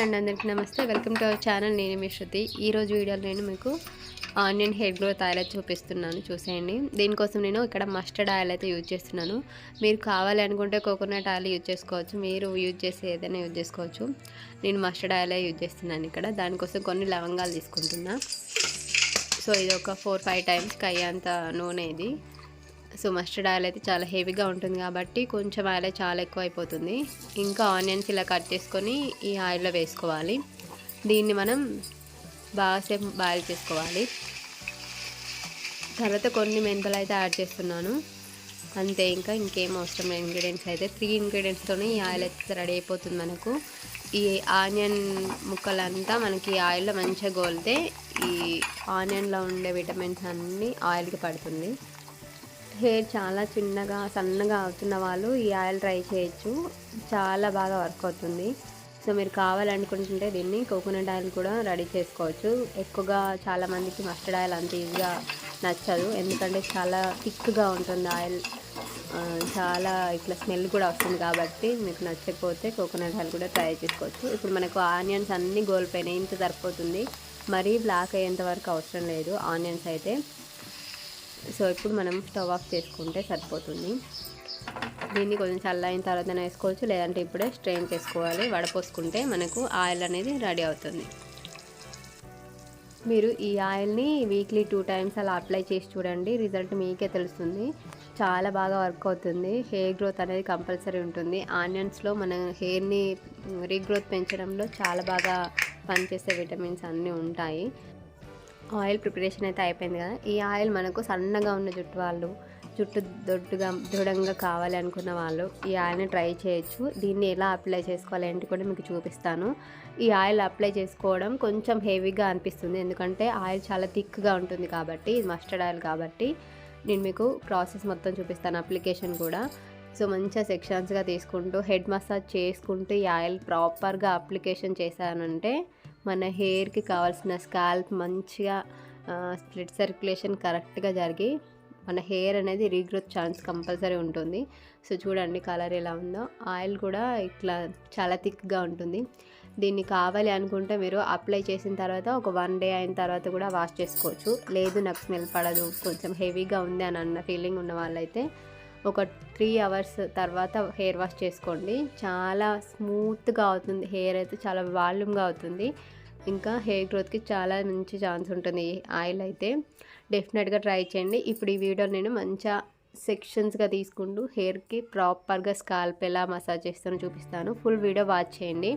అండి, అందరికీ నమస్తే. Welcome to our channel. నేను మీ శృతి. ఈరోజు వీడియోలో నేను మీకు ఆనియన్ హెయిర్ గ్రోత్ ఆయిల్ అయితే చూపిస్తున్నాను, చూసేయండి. దీనికోసం నేను ఇక్కడ మస్టర్డ్ ఆయిల్ అయితే యూజ్ చేస్తున్నాను. మీరు కావాలి అనుకుంటే కోకోనట్ ఆయిల్ యూజ్ చేసుకోవచ్చు, మీరు యూజ్ చేసి ఏదైనా యూజ్ చేసుకోవచ్చు. నేను మస్టర్డ్ ఆయిల్ యూజ్ చేస్తున్నాను ఇక్కడ. దానికోసం కొన్ని లవంగాలు తీసుకుంటున్నా. సో ఇది ఒక 4-5 టైమ్స్కి అయ్యేంత నూనె ఇది. సో మస్టర్డ్ ఆయిల్ అయితే చాలా హెవీగా ఉంటుంది కాబట్టి కొంచెం ఆయిల్ చాలా ఎక్కువ అయిపోతుంది. ఇంకా ఆనియన్స్ ఇలా కట్ చేసుకొని ఈ ఆయిల్లో వేసుకోవాలి. దీన్ని మనం బాగాసేపు బాయిల్ చేసుకోవాలి. తర్వాత కొన్ని మెంతులు అయితే యాడ్ చేస్తున్నాను, అంతే. ఇంకా ఇంకేం అవసరం లేదు. ఇంగ్రీడియంట్స్ అయితే 3 ఇంగ్రీడియంట్స్తోనే ఈ ఆయిల్ అయితే రెడీ అయిపోతుంది మనకు. ఈ ఆనియన్ ముక్కలంతా మనకి ఈ ఆయిల్లో మంచిగా గోలితే ఈ ఆనియన్లో ఉండే విటమిన్స్ అన్నీ ఆయిల్కి పడుతుంది. హెయిర్ చాలా చిన్నగా సన్నగా అవుతున్న వాళ్ళు ఈ ఆయిల్ ట్రై చేయొచ్చు, చాలా బాగా వర్క్ అవుతుంది. సో మీరు కావాలనుకుంటుంటే దీన్ని కోకోనట్ ఆయిల్ కూడా రెడీ చేసుకోవచ్చు. ఎక్కువగా చాలామందికి మస్టర్డ్ ఆయిల్ అంత ఈజీగా నచ్చదు, ఎందుకంటే చాలా థిక్గా ఉంటుంది ఆయిల్, చాలా ఇట్లా స్మెల్ కూడా వస్తుంది. కాబట్టి మీకు నచ్చకపోతే కోకోనట్ ఆయిల్ కూడా ట్రై చేసుకోవచ్చు. ఇప్పుడు మనకు ఆనియన్స్ అన్నీ గోల్పోయినాయి, ఇంత సరిపోతుంది. మరీ బ్లాక్ అయ్యేంత వరకు అవసరం లేదు ఆనియన్స్ అయితే. సో ఇప్పుడు మనం స్టవ్ ఆఫ్ చేసుకుంటే సరిపోతుంది. దీన్ని కొంచెం చల్లైన తర్వాత వేసుకోవచ్చు, లేదంటే ఇప్పుడే స్ట్రెయిన్ చేసుకోవాలి. వడపోసుకుంటే మనకు ఆయిల్ అనేది రెడీ అవుతుంది. మీరు ఈ ఆయిల్ని వీక్లీ 2 టైమ్స్ అలా అప్లై చేసి చూడండి, రిజల్ట్ మీకే తెలుస్తుంది. చాలా బాగా వర్క్ అవుతుంది. హెయిర్ గ్రోత్ అనేది కంపల్సరీ ఉంటుంది. ఆనియన్స్లో మన హెయిర్ని రీగ్రోత్ పెంచడంలో చాలా బాగా పనిచేసే విటమిన్స్ అన్నీ ఉంటాయి. ఆయిల్ ప్రిపరేషన్ అయితే అయిపోయింది కదా. ఈ ఆయిల్ మనకు సన్నగా ఉన్న జుట్టు దృఢంగా కావాలి అనుకున్న వాళ్ళు ఈ ఆయిల్ని ట్రై చేయొచ్చు. దీన్ని ఎలా అప్లై చేసుకోవాలి ఏంటి కూడా మీకు చూపిస్తాను. ఈ ఆయిల్ అప్లై చేసుకోవడం కొంచెం హెవీగా అనిపిస్తుంది, ఎందుకంటే ఆయిల్ చాలా థిక్గా ఉంటుంది కాబట్టి, ఇది మస్టర్డ్ ఆయిల్ కాబట్టి. నేను మీకు ప్రాసెస్ మొత్తం చూపిస్తాను, అప్లికేషన్ కూడా. సో మంచిగా సెక్షన్స్గా తీసుకుంటూ హెడ్ మసాజ్ చేసుకుంటూ ఈ ఆయిల్ ప్రాపర్గా అప్లికేషన్ చేశానంటే మన హెయిర్కి కావాల్సిన స్కాల్ప్ మంచిగా బ్లడ్ సర్క్యులేషన్ కరెక్ట్గా జరిగి మన హెయిర్ అనేది రీగ్రోత్ ఛాన్స్ కంపల్సరీ ఉంటుంది. సో చూడండి కలర్ ఎలా ఉందో. ఆయిల్ కూడా ఇట్లా చాలా థిక్గా ఉంటుంది. దీన్ని కావాలి అనుకుంటే మీరు అప్లై చేసిన తర్వాత ఒక 1 డే అయిన తర్వాత కూడా వాష్ చేసుకోవచ్చు. లేదు నాకు స్మెల్ పడదు, కొంచెం హెవీగా ఉంది అని అన్న ఫీలింగ్ ఉన్న వాళ్ళైతే ఒక 3 అవర్స్ తర్వాత హెయిర్ వాష్ చేసుకోండి. చాలా స్మూత్గా అవుతుంది హెయిర్, అయితే చాలా వాల్యూమ్గా అవుతుంది. ఇంకా హెయిర్ గ్రోత్కి చాలా మంచి ఛాన్స్ ఉంటుంది ఈ ఆయిల్ అయితే. డెఫినెట్గా ట్రై చేయండి. ఇప్పుడు ఈ వీడియో నేను మంచిగా సెక్షన్స్గా తీసుకుంటూ హెయిర్కి ప్రాపర్గా స్కాల్ప్ ఎలా మసాజ్ చేస్తానో చూపిస్తాను. ఫుల్ వీడియో వాచ్ చేయండి.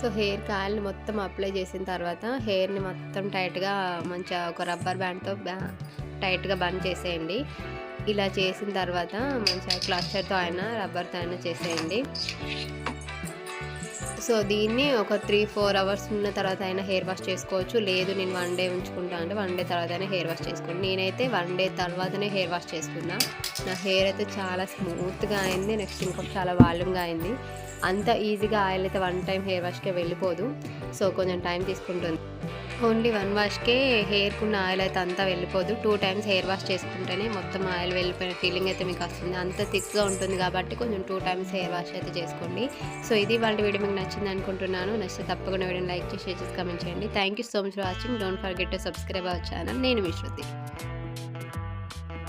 సో హెయిర్‌కి ఆయిల్‌ని మొత్తం అప్లై చేసిన తర్వాత హెయిర్‌ని మొత్తం టైట్‌గా మంచిగా ఒక రబ్బర్ బ్యాండ్‌తో టైట్‌గా బంద్ చేసేయండి. ఇలా చేసిన తర్వాత మంచిగా క్లస్టర్‌తో అయినా రబ్బర్‌తో అయినా చేసేయండి. సో దీన్ని ఒక 3, 4 అవర్స్ ఉన్న తర్వాత అయినా హెయిర్ వాష్ చేసుకోవచ్చు. లేదు నేను 1 డే ఉంచుకుంటా అంటే 1 డే తర్వాత అయినా హెయిర్ వాష్ చేసుకోండి. నేనైతే 1 డే తర్వాతనే హెయిర్ వాష్ చేసుకున్నా. నా హెయిర్ అయితే చాలా స్మూత్‌గా అయింది. నెక్స్ట్ ఇంకొక చాలా వాల్యూమ్‌గా అయింది. అంత ఈజీగా ఆయిల్ అయితే 1 టైమ్ హెయిర్ వాష్‌కే వెళ్ళిపోదు. సో కొంచెం టైం తీసుకుంటుంది. ఓన్లీ 1 వాష్‌కే హెయిర్‌కున్న ఆయిల్ అయితే అంతా వెళ్ళిపోదు. 2 టైమ్స్ హెయిర్ వాష్ చేసుకుంటేనే మొత్తం ఆయిల్ వెళ్ళిపోయిన ఫీలింగ్ అయితే మీకు వస్తుంది. అంత థిక్‌గా ఉంటుంది కాబట్టి కొంచెం 2 టైమ్స్ హెయిర్ వాష్ అయితే చేసుకోండి. సో ఇది ఇవాల్టి వీడియో మీకు నచ్చింది అనుకుంటున్నాను. నచ్చితే తప్పకుండా వీడియోని లైక్ చేసి, షేర్ చేసి, కామెంట్ చేయండి. Thank you so much for watching. Don't forget to subscribe our channel. నేను మీ శృతి.